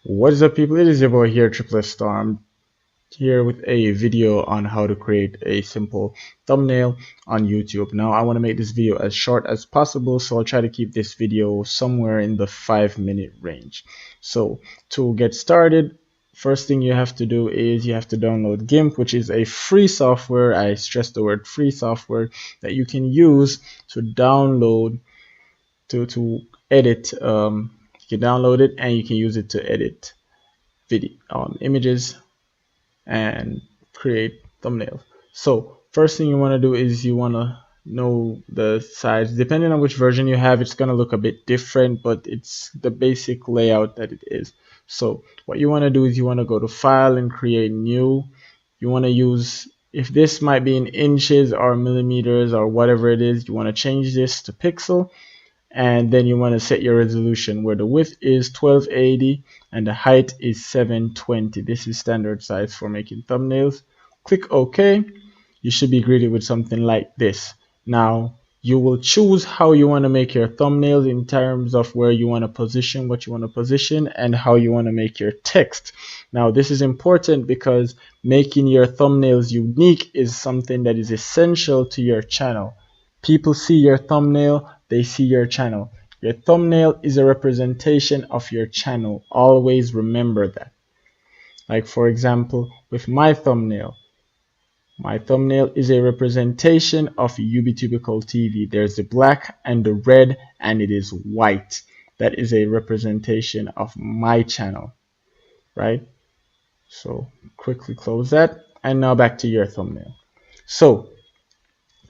What is up, people? It is your boy here, Triple Storm, here with a video on how to create a simple thumbnail on YouTube. Now, I want to make this video as short as possible, so I'll try to keep this video somewhere in the 5-minute range. So, to get started, first thing you have to do is you have to download GIMP, which is a free software. I stress the word free software that you can use to download to edit. You can download it and you can use it to edit video images and create thumbnails. So first thing you want to do is you want to know the size. Depending on which version you have, it's going to look a bit different, but it's the basic layout that it is. So what you want to do is you want to go to file and create new. You want to use, if this might be in inches or millimeters or whatever it is, you want to change this to pixel. And then you want to set your resolution where the width is 1280 and the height is 720. This is standard size for making thumbnails. Click OK. You should be greeted with something like this. Now you will choose how you want to make your thumbnails in terms of where you want to position, what you want to position, and how you want to make your text. Now this is important because making your thumbnails unique is something that is essential to your channel. People see your thumbnail, they see your channel. Your thumbnail is a representation of your channel. Always remember that. Like for example, with my thumbnail is a representation of UBTubical TV. There's the black and the red and it is white. That is a representation of my channel, right? So quickly close that, and now back to your thumbnail. So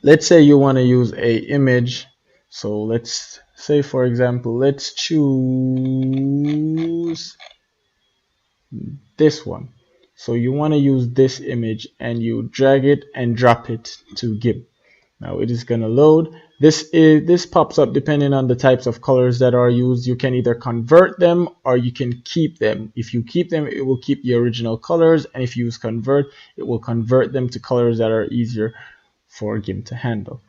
let's say you want to use a image. So let's say, for example, let's choose this one. So you want to use this image and you drag it and drop it to GIMP. Now it is going to load. This pops up depending on the types of colors that are used. You can either convert them or you can keep them. If you keep them, it will keep the original colors, and if you use convert, it will convert them to colors that are easier for GIMP to handle.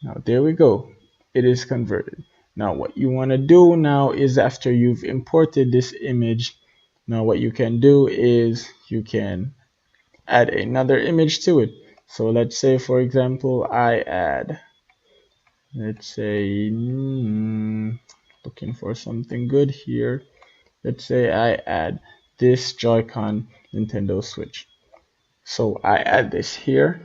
Now there we go, it is converted. Now what you want to do now is, after you've imported this image, now what you can do is you can add another image to it. So let's say, for example, I add, let's say, looking for something good here. Let's say I add this Joy-Con Nintendo Switch. So I add this here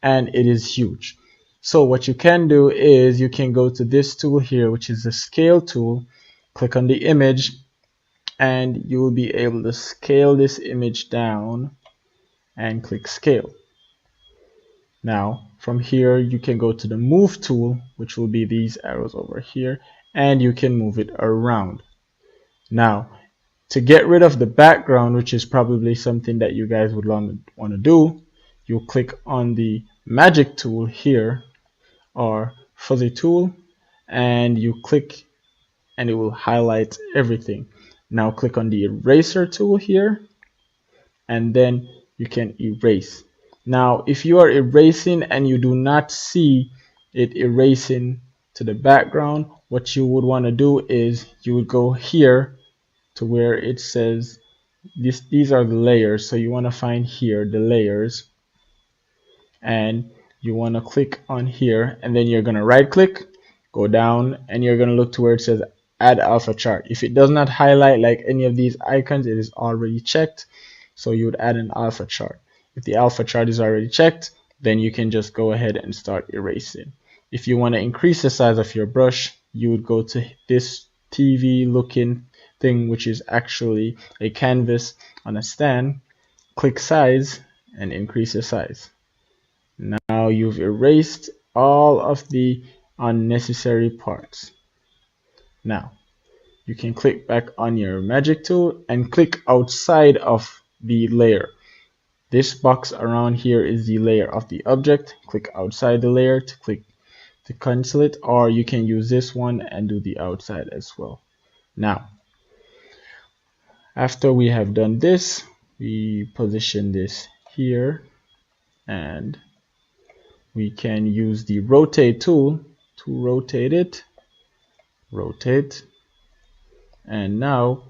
and it is huge. So what you can do is you can go to this tool here, which is the scale tool, click on the image, and you will be able to scale this image down and click scale. Now from here you can go to the move tool, which will be these arrows over here, and you can move it around. Now to get rid of the background, which is probably something that you guys would want to do, you click on the magic tool here or fuzzy tool, and you click and it will highlight everything. Now click on the eraser tool here and then you can erase. Now if you are erasing and you do not see it erasing to the background, what you would want to do is you would go here to where it says these are the layers. So you want to find here the layers, and you want to click on here, and then you're going to right click, go down, and you're going to look to where it says add alpha chart. If it does not highlight like any of these icons, it is already checked, so you would add an alpha chart. If the alpha chart is already checked, then you can just go ahead and start erasing. If you want to increase the size of your brush, you would go to this TV looking thing, which is actually a canvas on a stand, click size and increase the size. Now you've erased all of the unnecessary parts. Now you can click back on your magic tool and click outside of the layer. This box around here is the layer of the object. Click outside the layer to cancel it, or you can use this one and do the outside as well. Now after we have done this, we position this here, and we can use the rotate tool to rotate it, and now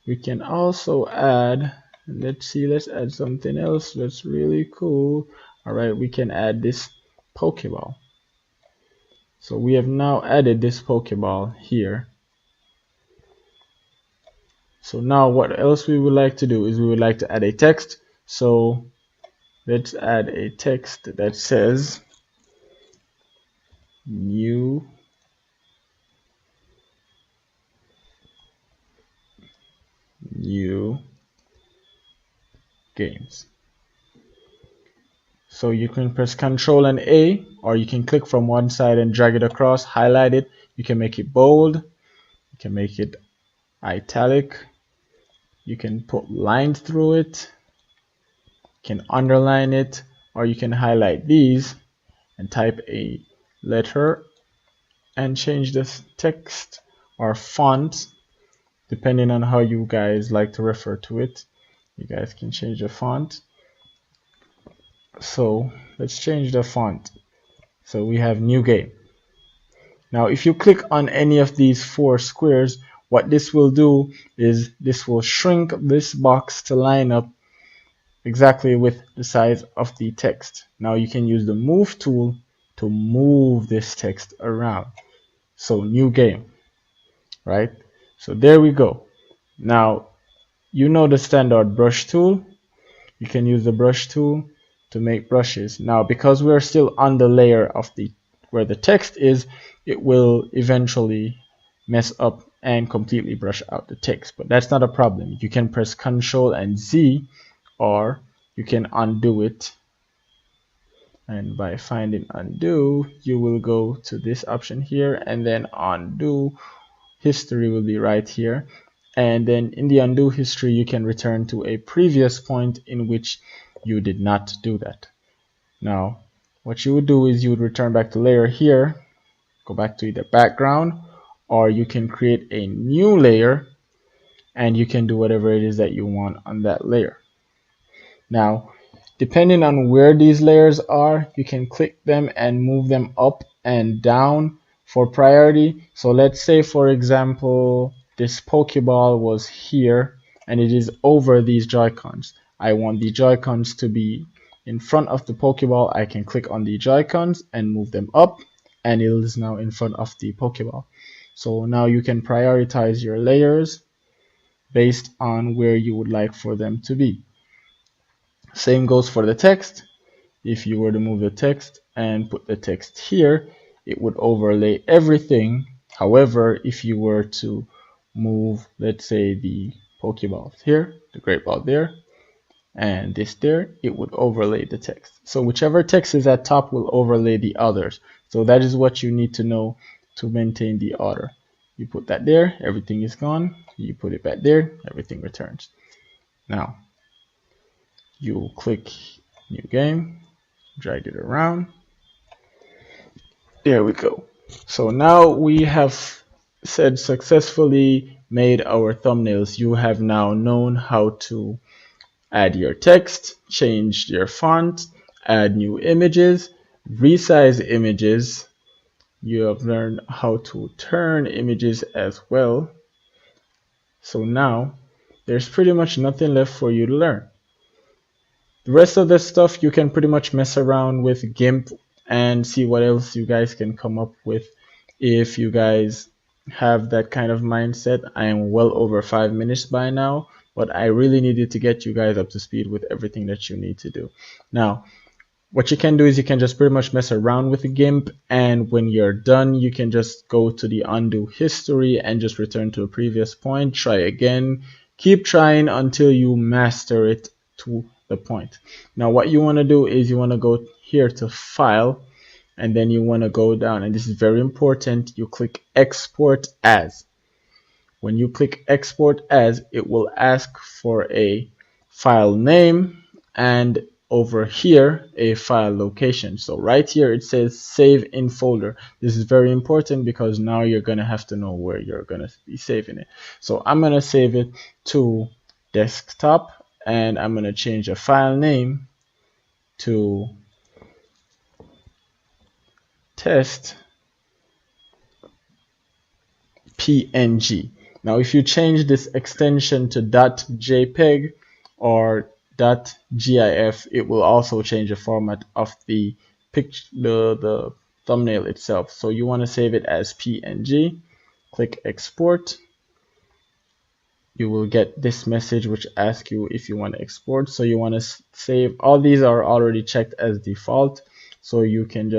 We can also add, let's see, let's add something else that's really cool. All right, we can add this Pokeball. So we have now added this Pokeball here. So now what else we would like to do is we would like to add a text. So let's add a text that says new games. So you can press Control and A, or you can click from one side and drag it across, highlight it. You can make it bold, you can make it italic, you can put lines through it, you can underline it, or you can highlight these and type a letter and change this text or font depending on how you guys like to refer to it. You guys can change the font. So let's change the font. So we have new game. Now if you click on any of these four squares, what this will do is this will shrink this box to line up exactly with the size of the text. Now you can use the move tool to move this text around. So new game, right? So there we go. Now you know the standard brush tool. You can use the brush tool to make brushes. Now because we're still on the layer of the where the text is, it will eventually mess up and completely brush out the text, but that's not a problem. You can press Ctrl and Z, or you can undo it, and by finding undo you will go to this option here, and then undo history will be right here, and then in the undo history you can return to a previous point in which you did not do that. Now what you would do is you would return back to layer here, go back to either background, or you can create a new layer and you can do whatever it is that you want on that layer. Now depending on where these layers are, you can click them and move them up and down for priority. So let's say for example this Pokeball was here and it is over these Joy-Cons. I want the Joy-Cons to be in front of the Pokeball. I can click on the Joy-Cons and move them up, and it is now in front of the Pokeball. So now you can prioritize your layers based on where you would like for them to be. Same goes for the text. If you were to move the text and put the text here, it would overlay everything. However, if you were to move, let's say, the Pokeball here, the Great Ball there, and this there, it would overlay the text. So whichever text is at top will overlay the others. So that is what you need to know to maintain the order. You put that there, everything is gone. You put it back there, everything returns. Now you click new game, drag it around. There we go. So now we have said successfully made our thumbnails. You have now known how to add your text, change your font, add new images, resize images. You have learned how to turn images as well. So now there's pretty much nothing left for you to learn. The rest of this stuff you can pretty much mess around with GIMP and see what else you guys can come up with. If you guys have that kind of mindset, I am well over 5 minutes by now, but I really needed to get you guys up to speed with everything that you need to do. Now what you can do is you can just pretty much mess around with the GIMP, and when you're done you can just go to the undo history and just return to a previous point, try again, keep trying until you master it to the point. Now what you want to do is you want to go here to file, and then you want to go down, and this is very important, you click export as. When you click export as, it will ask for a file name and over here a file location. So right here it says save in folder. This is very important because now you're going to have to know where you're going to be saving it. So I'm going to save it to desktop, and I'm going to change the file name to test PNG. Now, if you change this extension to .jpeg or .gif, it will also change the format of the picture, the thumbnail itself. So you want to save it as PNG. Click export. You will get this message which asks you if you want to export. So you want to save. All these are already checked as default. So you can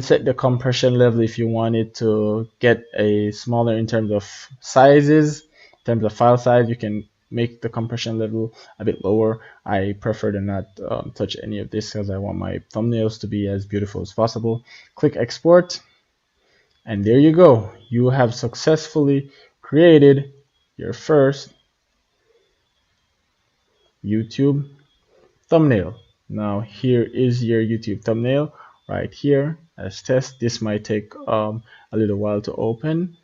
set the compression level if you want it to get a smaller in terms of sizes. In terms of file size, you can make the compression level a bit lower. I prefer to not touch any of this because I want my thumbnails to be as beautiful as possible. Click export. And there you go. You have successfully created your first YouTube thumbnail. Now here is your YouTube thumbnail right here as test. This might take a little while to open.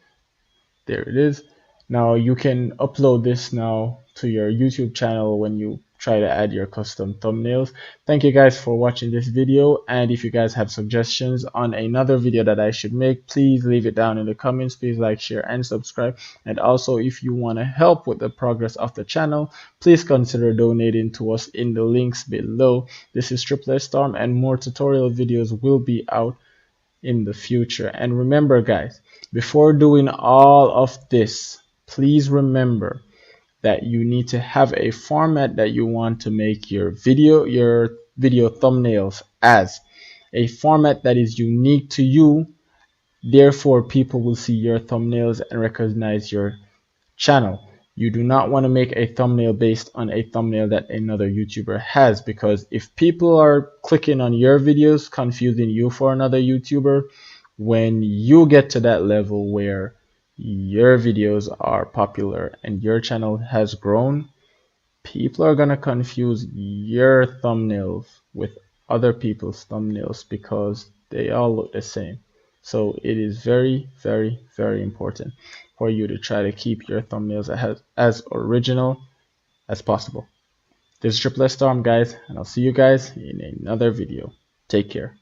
There it is. Now you can upload this now to your YouTube channel when you try to add your custom thumbnails. Thank you guys for watching this video, and if you guys have suggestions on another video that I should make, please leave it down in the comments. Please like, share, and subscribe. And also, if you want to help with the progress of the channel, please consider donating to us in the links below. This is Triple S Storm, and more tutorial videos will be out in the future. And remember guys, before doing all of this, please remember that you need to have a format that you want to make your video thumbnails as, a format that is unique to you. Therefore people will see your thumbnails and recognize your channel. You do not want to make a thumbnail based on a thumbnail that another YouTuber has, because if people are clicking on your videos confusing you for another YouTuber, when you get to that level where your videos are popular and your channel has grown, people are gonna confuse your thumbnails with other people's thumbnails because they all look the same. So it is very, very, very important for you to try to keep your thumbnails as original as possible. This is Triple S Storm, guys, and I'll see you guys in another video. Take care.